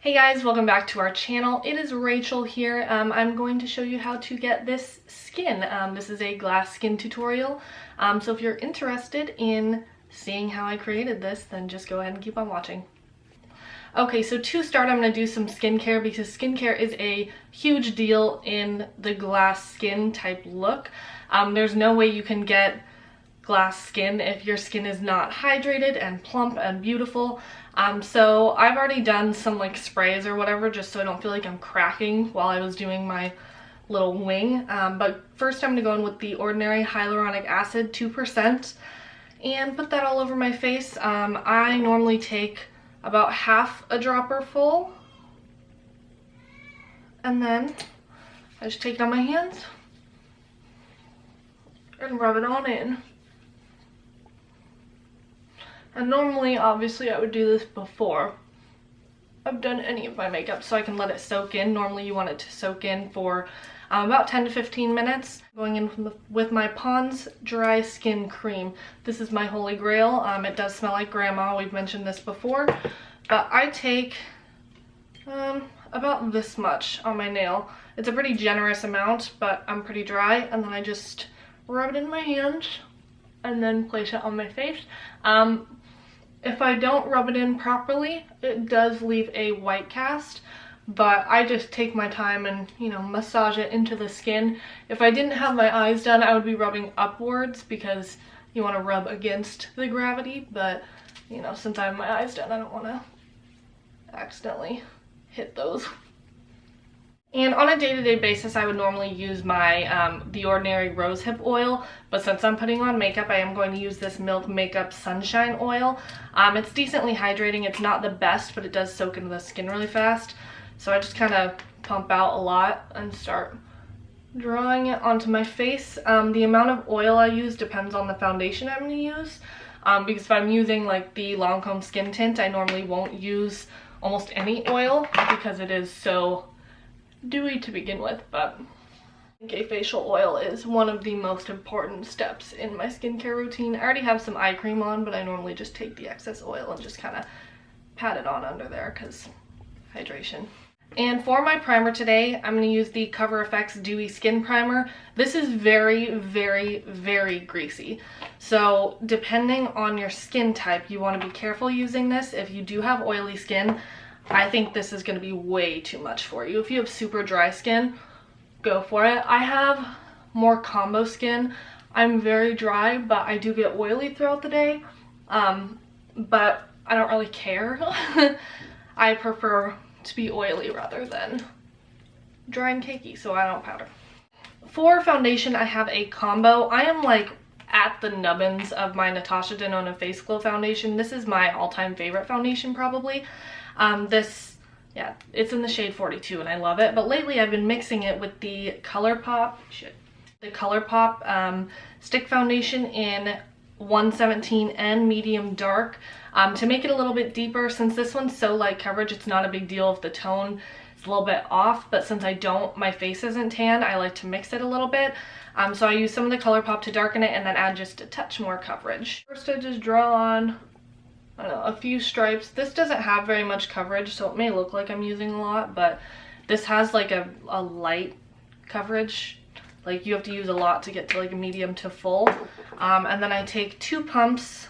Hey guys, welcome back to our channel. It is Rachel here. I'm going to show you how to get this skin. This is a glass skin tutorial. So if you're interested in seeing how I created this, then just go ahead and keep on watching. Okay, so to start, I'm going to do some skincare because skincare is a huge deal in the glass skin type look. There's no way you can get glass skin if your skin is not hydrated and plump and beautiful. So I've already done some like sprays or whatever just so I don't feel like I'm cracking while I was doing my little wing. But first I'm going to go in with the Ordinary Hyaluronic Acid 2% and put that all over my face. I normally take about half a dropper full, and then I just take it on my hands and rub it on in. And normally, obviously, I would do this before I've done any of my makeup so I can let it soak in. Normally you want it to soak in for about 10 to 15 minutes. Going in with my Pond's Dry Skin Cream. This is my holy grail. It does smell like grandma. We've mentioned this before. But I take about this much on my nail. It's a pretty generous amount, but I'm pretty dry. And then I just rub it in my hands and then place it on my face. If I don't rub it in properly, it does leave a white cast, but I just take my time and, you know, massage it into the skin. If I didn't have my eyes done, I would be rubbing upwards because you want to rub against the gravity, but, you know, since I have my eyes done, I don't want to accidentally hit those. And on a day-to-day basis, I would normally use my The Ordinary Rosehip Oil, but since I'm putting on makeup, I am going to use this Milk Makeup Sunshine Oil. It's decently hydrating. It's not the best, but it does soak into the skin really fast. So I just kind of pump out a lot and start drawing it onto my face. The amount of oil I use depends on the foundation I'm going to use. Because if I'm using like the Lancome Skin Tint, I normally won't use almost any oil because it is so dewy to begin with, but I think a facial oil is one of the most important steps in my skincare routine. I already have some eye cream on, but I normally just take the excess oil and just kind of pat it on under there because hydration. And for my primer today, I'm going to use the Cover FX Dewy Skin Primer. This is very, very, very greasy. So depending on your skin type, you want to be careful using this. If you do have oily skin, I think this is going to be way too much for you. If you have super dry skin, go for it. I have more combo skin. I'm very dry, but I do get oily throughout the day. But I don't really care. I prefer to be oily rather than dry and cakey, so I don't powder. For foundation, I have a combo. I am like at the nubbins of my Natasha Denona Face Glow foundation. This is my all-time favorite foundation probably. Yeah, it's in the shade 42 and I love it, but lately I've been mixing it with the Colourpop stick foundation in 117N medium dark to make it a little bit deeper. Since this one's so light coverage, it's not a big deal if the tone is a little bit off, but since my face isn't tan, I like to mix it a little bit. So I use some of the Colourpop to darken it and then add just a touch more coverage. First I just draw on, I don't know, a few stripes. This doesn't have very much coverage, so it may look like I'm using a lot, but this has like a light coverage. Like you have to use a lot to get to like a medium to full. And then I take 2 pumps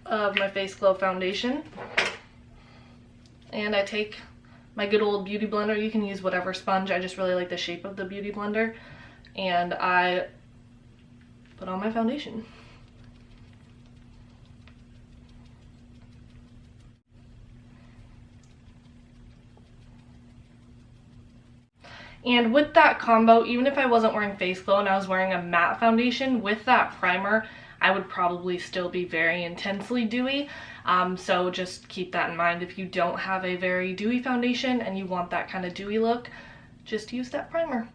of my Face Glow foundation. And I take my good old beauty blender. You can use whatever sponge. I just really like the shape of the beauty blender. And I put on my foundation. And with that combo, even if I wasn't wearing Face Glow and I was wearing a matte foundation, with that primer, I would probably still be very intensely dewy. So just keep that in mind. If you don't have a very dewy foundation and you want that kind of dewy look, just use that primer.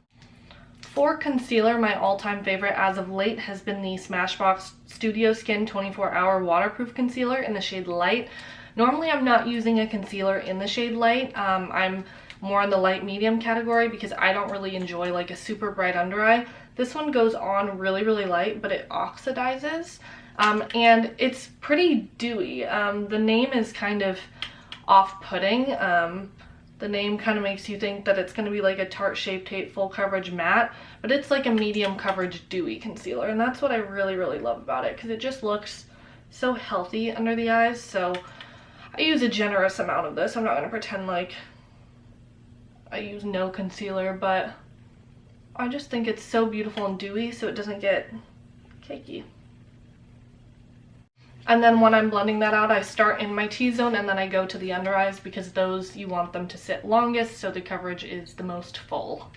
For concealer, my all-time favorite as of late has been the Smashbox Studio Skin 24-Hour Waterproof Concealer in the shade Light. Normally I'm not using a concealer in the shade Light. I'm more in the light medium category because I don't really enjoy like a super bright under eye. This one goes on really, really light, but it oxidizes. And it's pretty dewy. The name is kind of off-putting. The name kind of makes you think that it's going to be like a Tarte Shape Tape full coverage matte, but it's like a medium coverage dewy concealer, and that's what I really, really love about it, because it just looks so healthy under the eyes. So I use a generous amount of this. I'm not going to pretend like I use no concealer, but I just think it's so beautiful and dewy so it doesn't get cakey. And then when I'm blending that out, I start in my T-zone and then I go to the under eyes, because those you want them to sit longest so the coverage is the most full.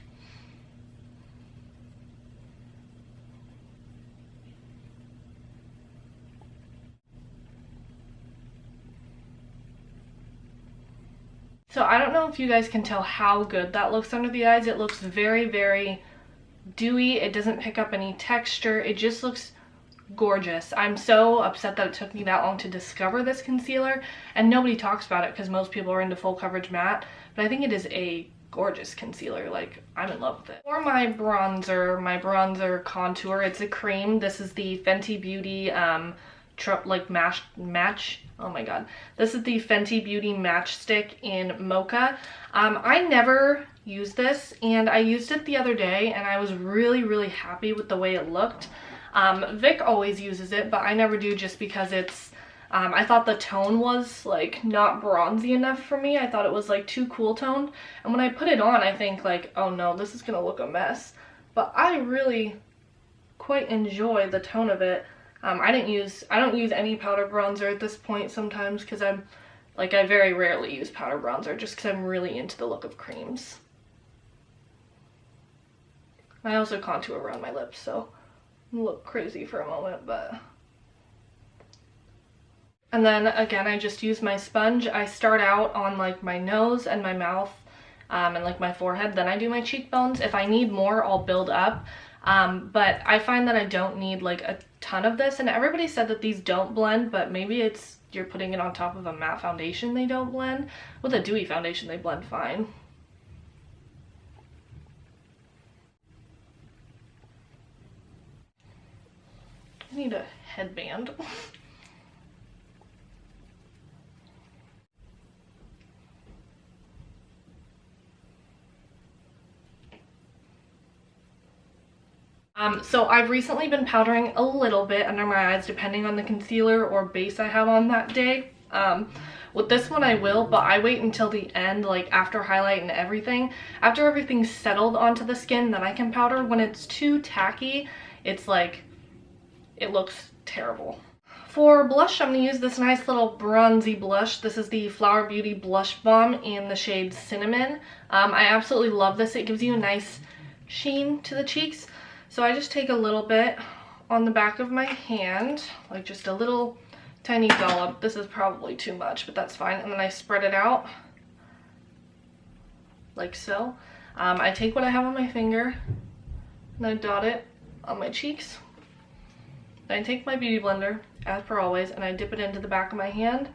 So I don't know if you guys can tell how good that looks under the eyes. It looks very, very dewy. It doesn't pick up any texture. It just looks gorgeous. I'm so upset that it took me that long to discover this concealer, and nobody talks about it because most people are into full coverage matte, but I think it is a gorgeous concealer. Like, I'm in love with it. For my bronzer contour, it's a cream. This is the Fenty Beauty match. Oh my god. This is the Fenty Beauty Matchstick in Mocha. I never used this, and I used it the other day and I was really, really happy with the way it looked. Vic always uses it, but I never do, just because it's, I thought the tone was like not bronzy enough for me. I thought it was like too cool toned. And when I put it on, I think like, oh no, this is gonna look a mess. But I really quite enjoy the tone of it. I don't use any powder bronzer at this point sometimes, because I very rarely use powder bronzer just because I'm really into the look of creams. I also contour around my lips, so look crazy for a moment, but. And then again, I just use my sponge. I start out on like my nose and my mouth and like my forehead, then I do my cheekbones. If I need more, I'll build up. But I find that I don't need like a ton of this, and everybody said that these don't blend, but maybe it's you're putting it on top of a matte foundation, they don't blend. With a dewy foundation, they blend fine. I need a headband. So I've recently been powdering a little bit under my eyes depending on the concealer or base I have on that day. With this one I will, but I wait until the end, like after highlight and everything. After everything's settled onto the skin, then I can powder. When it's too tacky, it's like, it looks terrible. For blush, I'm going to use this nice little bronzy blush. This is the Flower Beauty Blush Balm in the shade Cinnamon. I absolutely love this. It gives you a nice sheen to the cheeks. So I just take a little bit on the back of my hand, like just a little tiny dollop. This is probably too much, but that's fine. And then I spread it out like so. I take what I have on my finger and I dot it on my cheeks. Then I take my beauty blender, as per always, and I dip it into the back of my hand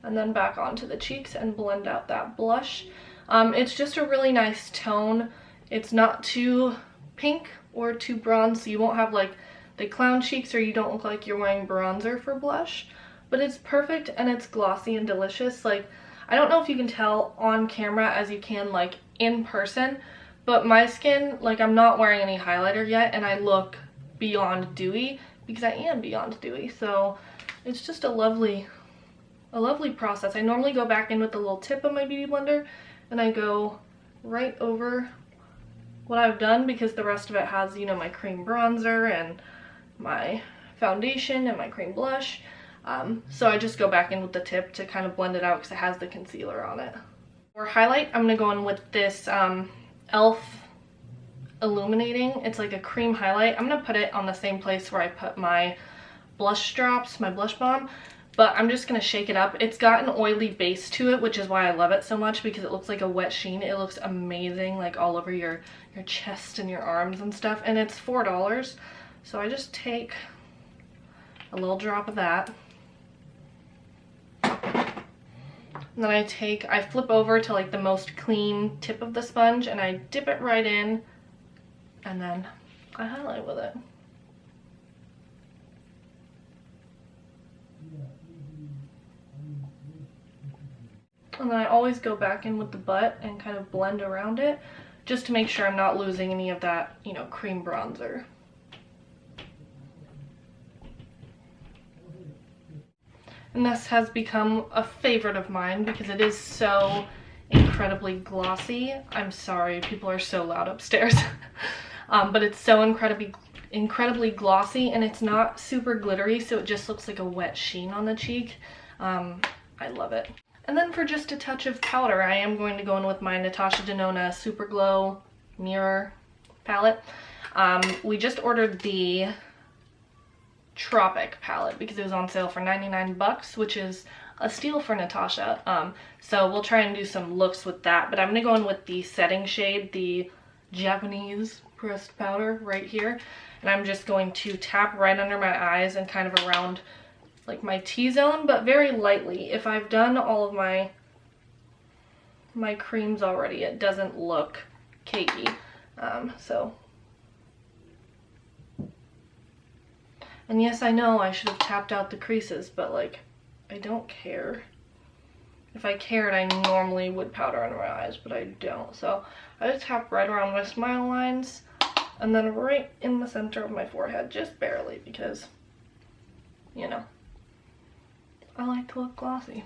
and then back onto the cheeks and blend out that blush. It's just a really nice tone. It's not too pink or too bronze, so you won't have like the clown cheeks or you don't look like you're wearing bronzer for blush, but it's perfect and it's glossy and delicious. Like, I don't know if you can tell on camera as you can like in person, but my skin, like, I'm not wearing any highlighter yet and I look beyond dewy because I am beyond dewy. So it's just a lovely process. I normally go back in with the little tip of my beauty blender and I go right over what I've done, because the rest of it has, you know, my cream bronzer and my foundation and my cream blush. So I just go back in with the tip to kind of blend it out because it has the concealer on it. For highlight, I'm going to go in with this e.l.f. Illuminating. It's like a cream highlight. I'm going to put it on the same place where I put my blush drops, my blush balm. But I'm just going to shake it up. It's got an oily base to it, which is why I love it so much, because it looks like a wet sheen. It looks amazing, like all over your chest and your arms and stuff. And it's $4. So I just take a little drop of that. And then I flip over to like the most clean tip of the sponge and I dip it right in and then I highlight with it. And then I always go back in with the butt and kind of blend around it just to make sure I'm not losing any of that, you know, cream bronzer. And this has become a favorite of mine because it is so incredibly glossy. I'm sorry, people are so loud upstairs. But it's so incredibly glossy, and it's not super glittery, so it just looks like a wet sheen on the cheek. I love it. And then for just a touch of powder, I am going to go in with my Natasha Denona Super Glow Mirror palette. We just ordered the Tropic palette because it was on sale for 99 bucks, which is a steal for Natasha. So we'll try and do some looks with that, but I'm going to go in with the setting shade, the Japanese pressed powder right here, and I'm just going to tap right under my eyes and kind of around like my T-zone, but very lightly. If I've done all of my creams already, it doesn't look cakey. And yes, I know I should have tapped out the creases, but like, I don't care. If I cared, I normally would powder under my eyes, but I don't. So I just tap right around my smile lines and then right in the center of my forehead, just barely, because, you know, I like to look glossy.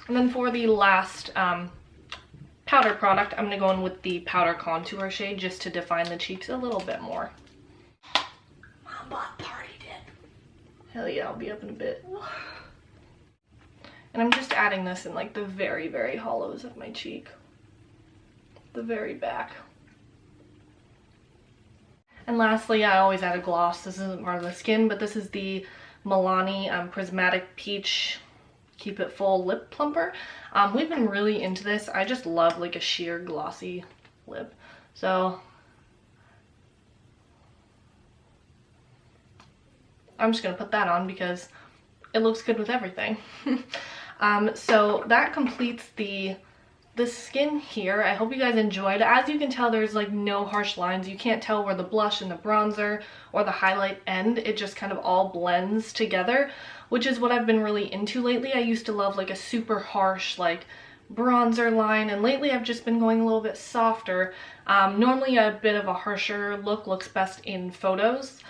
And then for the last powder product, I'm gonna go in with the powder contour shade just to define the cheeks a little bit more. Mom bought party dip. Hell yeah, I'll be up in a bit. And I'm just adding this in like the very, very hollows of my cheek. The very back. And lastly, I always add a gloss. This isn't part of the skin, but this is the Milani Prismatic Peach Keep It Full Lip Plumper. We've been really into this. I just love like a sheer glossy lip. So I'm just gonna put that on because it looks good with everything. So that completes the skin here. I hope you guys enjoyed. As you can tell, there's like no harsh lines. You can't tell where the blush and the bronzer or the highlight end. It just kind of all blends together, which is what I've been really into lately. I used to love like a super harsh like bronzer line, and lately I've just been going a little bit softer. Normally a bit of a harsher look looks best in photos,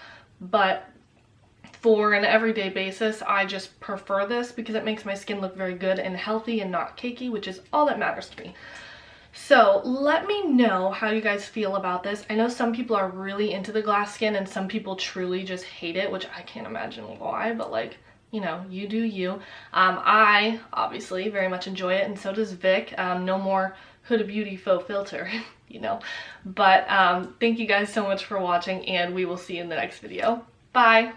but for an everyday basis, I just prefer this because it makes my skin look very good and healthy and not cakey, which is all that matters to me. So let me know how you guys feel about this. I know some people are really into the glass skin and some people truly just hate it, which I can't imagine why, but like, you know, you do you. I obviously very much enjoy it, and so does Vic. No more Huda Beauty faux filter, you know. But thank you guys so much for watching, and we will see you in the next video. Bye!